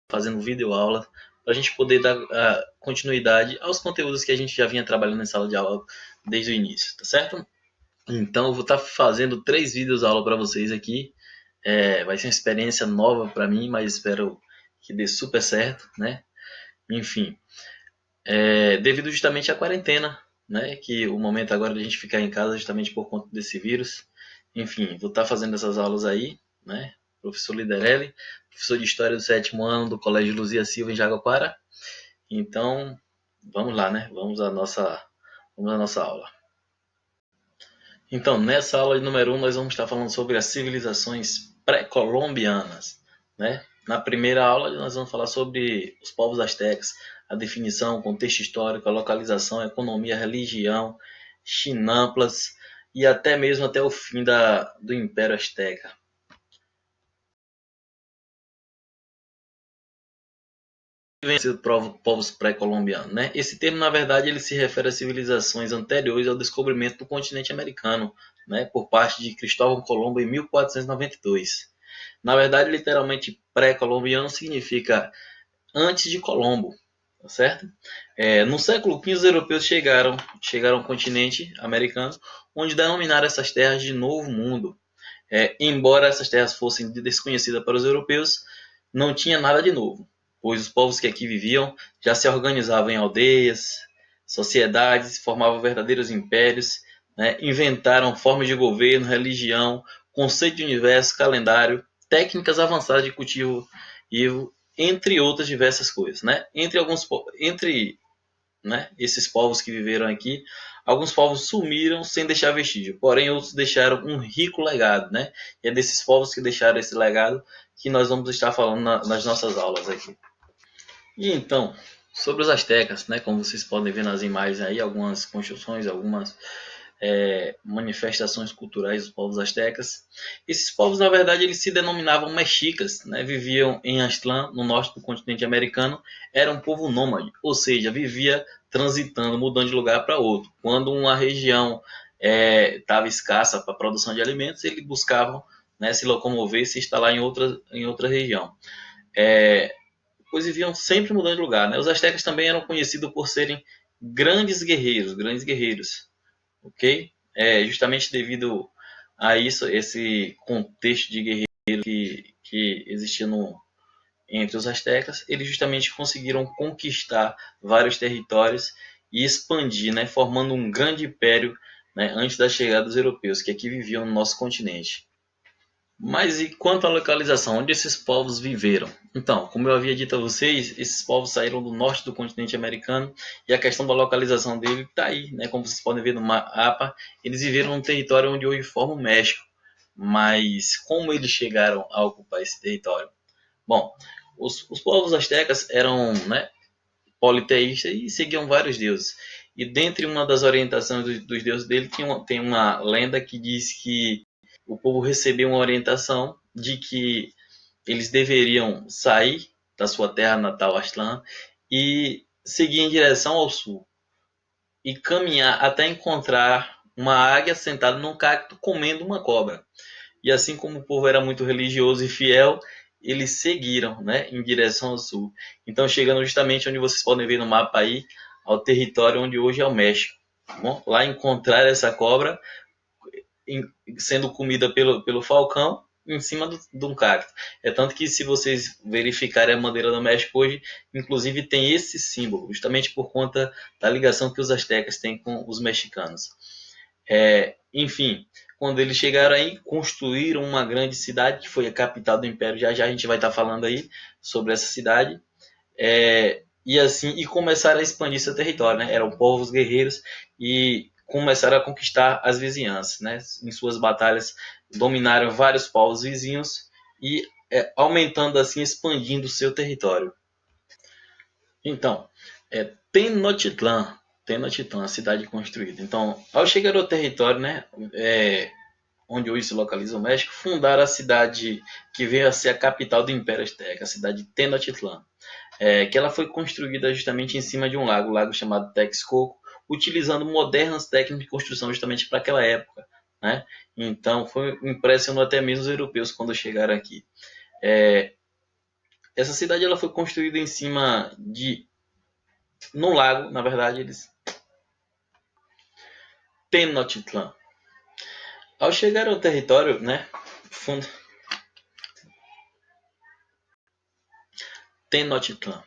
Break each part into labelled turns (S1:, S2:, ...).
S1: fazendo vídeo aula para a gente poder dar continuidade aos conteúdos que a gente já vinha trabalhando em sala de aula desde o início, tá certo? Então eu vou estar fazendo 3 vídeos aula para vocês aqui. Vai ser uma experiência nova para mim, mas espero que dê super certo, né? Enfim, devido justamente à quarentena, né? Que o momento agora de a gente ficar em casa justamente por conta desse vírus. Enfim, vou estar fazendo essas aulas aí, né? Professor Liderelli, professor de História do 7º ano do Colégio Luzia Silva em Jaguaquara. Então, vamos lá, né? Vamos à nossa aula. Então, nessa aula de número 1, nós vamos estar falando sobre as civilizações pré-colombianas, né? Na primeira aula, nós vamos falar sobre os povos astecas, a definição, contexto histórico, a localização, a economia, a religião, chinâmplas e até mesmo até o fim do Império Azteca. Vencido povos pré-colombianos, né? Esse termo, na verdade, ele se refere a civilizações anteriores ao descobrimento do continente americano, né, por parte de Cristóvão Colombo em 1492. Na verdade, literalmente, pré-colombiano significa antes de Colombo, tá certo? No século XV, os europeus chegaram ao continente americano, onde denominaram essas terras de Novo Mundo. Embora essas terras fossem desconhecidas para os europeus, não tinha nada de novo, pois os povos que aqui viviam já se organizavam em aldeias, sociedades, formavam verdadeiros impérios, né? Inventaram formas de governo, religião, conceito de universo, calendário, técnicas avançadas de cultivo, entre outras diversas coisas, né? Entre né, esses povos que viveram aqui, alguns povos sumiram sem deixar vestígio, porém outros deixaram um rico legado, né? E é desses povos que deixaram esse legado que nós vamos estar falando nas nossas aulas aqui. E então, sobre os astecas, né? Como vocês podem ver nas imagens aí, algumas construções, algumas manifestações culturais dos povos astecas. Esses povos, na verdade, eles se denominavam mexicas, né? Viviam em Aztlán, no norte do continente americano. Era um povo nômade, ou seja, vivia transitando, mudando de lugar para outro. Quando uma região estava escassa para a produção de alimentos, eles buscavam, né, se locomover, se instalar em outra região. Pois viviam sempre mudando de lugar, né? Os astecas também eram conhecidos por serem grandes guerreiros, ok? Justamente devido a isso, esse contexto de guerreiro que existia entre os astecas, eles justamente conseguiram conquistar vários territórios e expandir, né, formando um grande império, né, antes da chegada dos europeus, que aqui viviam no nosso continente. Mas e quanto à localização, onde esses povos viveram? Então, como eu havia dito a vocês, esses povos saíram do norte do continente americano e a questão da localização dele está aí, né? Como vocês podem ver no mapa, eles viveram num território onde hoje forma o México. Mas como eles chegaram a ocupar esse território? Bom, os povos astecas eram, né, politeístas e seguiam vários deuses. E dentre uma das orientações dos deuses dele tem uma lenda que diz que o povo recebeu uma orientação de que eles deveriam sair da sua terra natal, Aztlán, e seguir em direção ao sul e caminhar até encontrar uma águia sentada num cacto comendo uma cobra. E assim como o povo era muito religioso e fiel, eles seguiram, né, em direção ao sul. Então, chegando justamente onde vocês podem ver no mapa aí, ao território onde hoje é o México. Tá bom? Lá encontrar essa cobra sendo comida pelo falcão em cima de um cacto. É tanto que, se vocês verificarem a bandeira do México hoje, inclusive tem esse símbolo, justamente por conta da ligação que os astecas têm com os mexicanos. Enfim, quando eles chegaram aí, construíram uma grande cidade, que foi a capital do Império. Já já a gente vai estar falando aí sobre essa cidade. E começaram a expandir seu território, né? Eram povos guerreiros e começaram a conquistar as vizinhanças, né? Em suas batalhas, dominaram vários povos vizinhos e aumentando assim, expandindo seu território. Então, Tenochtitlan, a cidade construída. Então, ao chegar ao território, né, onde hoje se localiza o México, fundaram a cidade que veio a ser a capital do Império Azteca, a cidade de Tenochtitlan. Que ela foi construída justamente em cima de um lago chamado Texcoco, utilizando modernas técnicas de construção justamente para aquela época, né? Então, impressionou até mesmo os europeus quando chegaram aqui. Essa cidade ela foi construída em cima de num lago, na verdade, Tenochtitlan. Ao chegar ao território, né, fund... Tenochtitlan.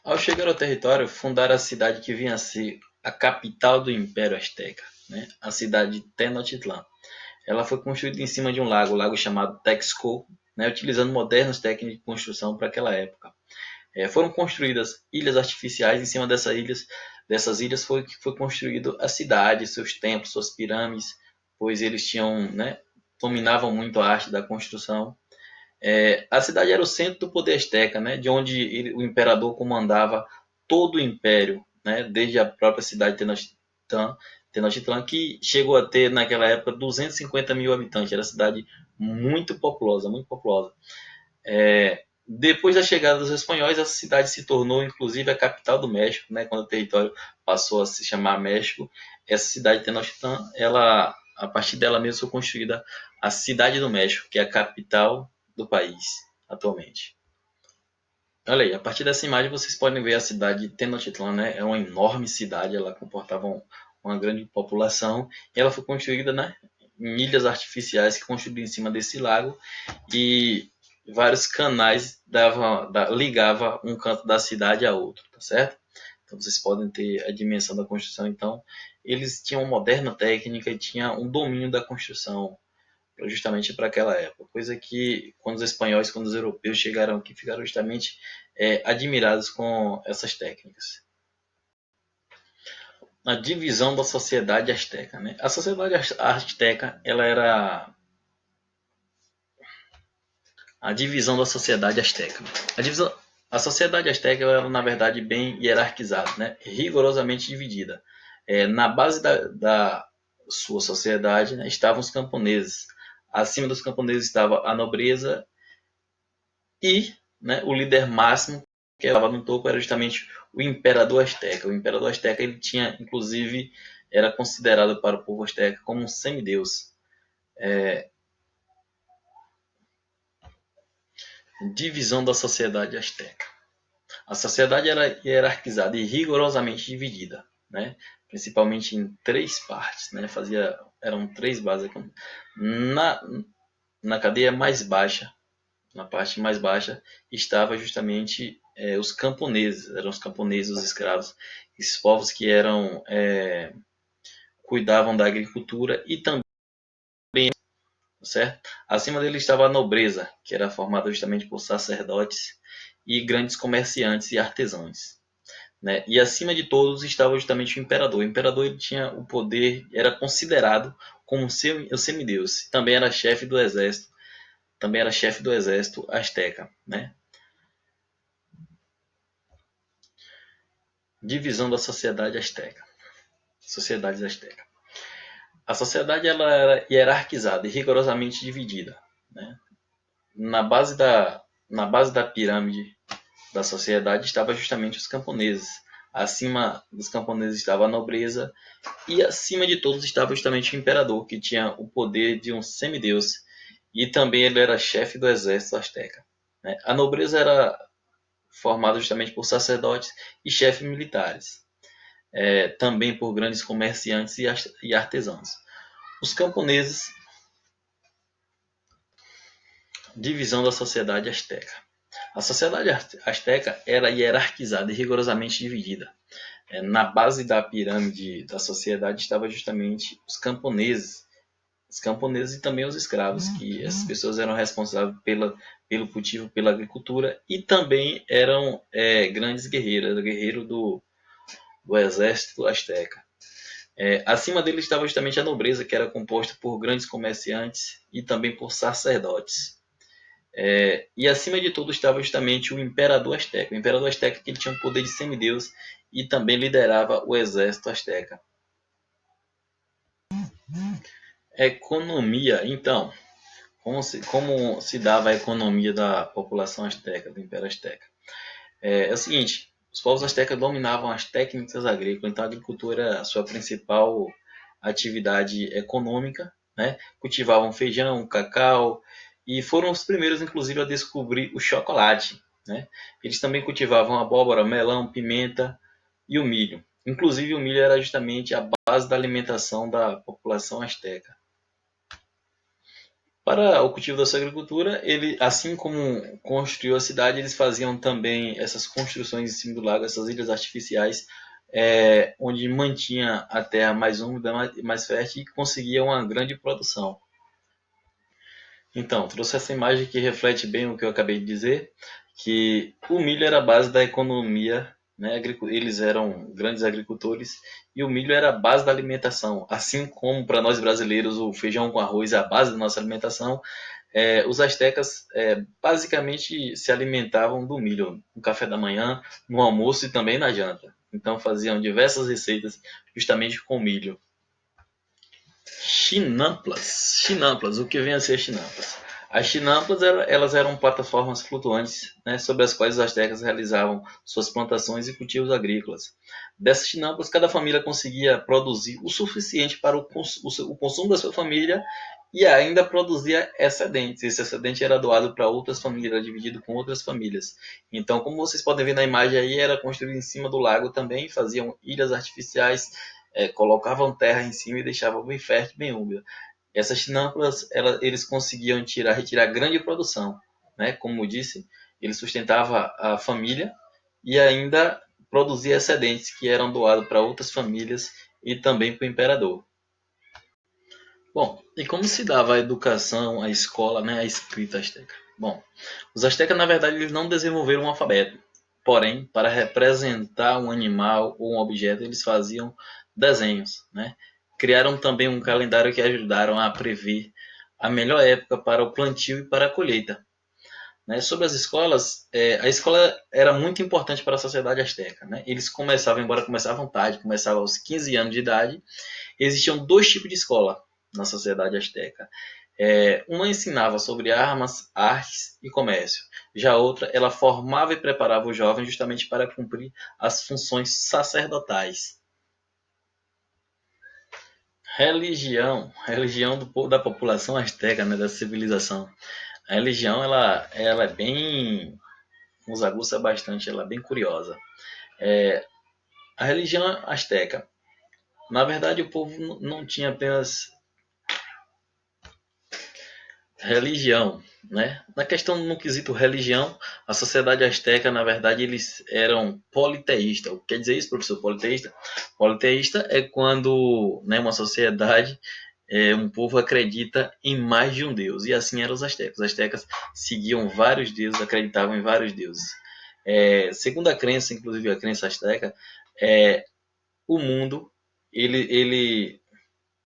S1: Ao chegar ao território, fundaram a cidade que vinha a ser a capital do Império Azteca, né, a cidade de Tenochtitlan. Ela foi construída em cima de um lago, chamado Texcoco, né, utilizando modernas técnicas de construção para aquela época. Foram construídas ilhas artificiais. Em cima dessas ilhas foi construído a cidade, seus templos, suas pirâmides, pois eles tinham, né, dominavam muito a arte da construção. A cidade era o centro do poder azteca, né, de onde o imperador comandava todo o império, né, desde a própria cidade de Tenochtitlan, que chegou a ter naquela época 250 mil habitantes. Era uma cidade muito populosa, muito populosa. Depois da chegada dos espanhóis, essa cidade se tornou inclusive a capital do México, né? Quando o território passou a se chamar México, essa cidade de Tenochtitlan, a partir dela mesmo foi construída a cidade do México, que é a capital do país atualmente. Olha aí, a partir dessa imagem vocês podem ver a cidade de Tenochtitlan, né? É uma enorme cidade, ela comportava uma grande população e ela foi construída, né, em ilhas artificiais que construíram em cima desse lago, e vários canais ligava um canto da cidade a outro, tá certo? Então vocês podem ter a dimensão da construção. Então eles tinham uma moderna técnica e tinham um domínio da construção justamente para aquela época, coisa que quando os espanhóis, quando os europeus chegaram aqui, ficaram justamente admirados com essas técnicas. A divisão da sociedade azteca, né? A sociedade azteca, ela era a divisão da sociedade azteca. A sociedade azteca era, na verdade, bem hierarquizada, né? Rigorosamente dividida. Na base da sua sociedade, né, estavam os camponeses. Acima dos camponeses estava a nobreza e, né, o líder máximo que estava no topo era justamente o imperador azteca. O imperador azteca, ele tinha, inclusive, era considerado para o povo azteca como um semideus. Divisão da sociedade azteca. A sociedade era hierarquizada e rigorosamente dividida, né? Principalmente em três partes, né? Eram três bases. Na, na cadeia mais baixa, na parte mais baixa, estava justamente os camponeses. Eram os camponeses, os escravos, esses povos que cuidavam da agricultura e também, certo? Acima dele estava a nobreza, que era formada justamente por sacerdotes e grandes comerciantes e artesãos, né? E acima de todos estava justamente o imperador. O imperador, ele tinha o poder, era considerado como o semideus. Também era chefe do exército azteca, né? Divisão da sociedade azteca. Sociedades azteca. A sociedade, ela era hierarquizada e rigorosamente dividida, né? Na base da pirâmide da sociedade estava justamente os camponeses. Acima dos camponeses estava a nobreza e acima de todos estava justamente o imperador, que tinha o poder de um semideus, e também ele era chefe do exército azteca, né? A nobreza era formada justamente por sacerdotes e chefes militares, também por grandes comerciantes e artesãos. Os camponeses. Divisão da sociedade azteca. A sociedade azteca era hierarquizada e rigorosamente dividida. Na base da pirâmide da sociedade estava justamente os camponeses e também os escravos, que essas pessoas eram responsáveis pelo cultivo, pela agricultura, e também eram grandes guerreiros do exército azteca. Acima dele estava justamente a nobreza, que era composta por grandes comerciantes e também por sacerdotes. E acima de tudo estava justamente o imperador azteca. O imperador azteca, que ele tinha o poder de semideus e também liderava o exército azteca. Economia. Então, como se dava a economia da população azteca, do Império Azteca? É o seguinte: os povos aztecas dominavam as técnicas agrícolas, então a agricultura era a sua principal atividade econômica, né? Cultivavam feijão, cacau, e foram os primeiros, inclusive, a descobrir o chocolate, né? Eles também cultivavam abóbora, melão, pimenta e o milho. Inclusive, o milho era justamente a base da alimentação da população asteca. Para o cultivo da sua agricultura, ele, assim como construiu a cidade, eles faziam também essas construções em cima do lago, essas ilhas artificiais, onde mantinha a terra mais úmida, mais fértil e conseguia uma grande produção. Então, trouxe essa imagem que reflete bem o que eu acabei de dizer, que o milho era a base da economia, né? Eles eram grandes agricultores e o milho era a base da alimentação. Assim como para nós brasileiros o feijão com arroz é a base da nossa alimentação, os astecas basicamente se alimentavam do milho no café da manhã, no almoço e também na janta. Então faziam diversas receitas justamente com milho. Chinamplas. Chinamplas, o que vem a ser chinamplas? As chinamplas elas eram plataformas flutuantes, né, sobre as quais os astecas realizavam suas plantações e cultivos agrícolas. Dessas chinamplas, cada família conseguia produzir o suficiente para o consumo da sua família e ainda produzia excedentes. Esse excedente era doado para outras famílias, era dividido com outras famílias. Então, como vocês podem ver na imagem aí, era construído em cima do lago também, faziam ilhas artificiais, colocavam terra em cima e deixavam bem fértil, bem úmido. Essas tinâmbulas, eles conseguiam retirar grande produção, né? Como eu disse, ele sustentava a família e ainda produzia excedentes que eram doados para outras famílias e também para o imperador. Bom, e como se dava a educação, a escola, né, a escrita asteca? Bom, os astecas, na verdade, eles não desenvolveram um alfabeto. Porém, para representar um animal ou um objeto, eles faziam desenhos, né? Criaram também um calendário que ajudaram a prever a melhor época para o plantio e para a colheita. Né? Sobre as escolas, a escola era muito importante para a sociedade asteca. Né? Eles começavam, embora começavam tarde, começavam aos 15 anos de idade, existiam dois tipos de escola na sociedade asteca. Uma ensinava sobre armas, artes e comércio. Já a outra, ela formava e preparava os jovens justamente para cumprir as funções sacerdotais. Religião da população asteca, né, da civilização. A religião, ela é bem, nos aguça bastante, ela é bem curiosa. A religião asteca, na verdade, o povo não tinha apenas religião, né? Na questão no quesito religião, a sociedade asteca, na verdade, eles eram politeístas. O que quer dizer isso, professor? Politeísta? Politeísta é quando, né, uma sociedade, um povo acredita em mais de um deus. E assim eram os astecas. Os astecas seguiam vários deuses, acreditavam em vários deuses. Segundo a crença, inclusive a crença asteca, o mundo ele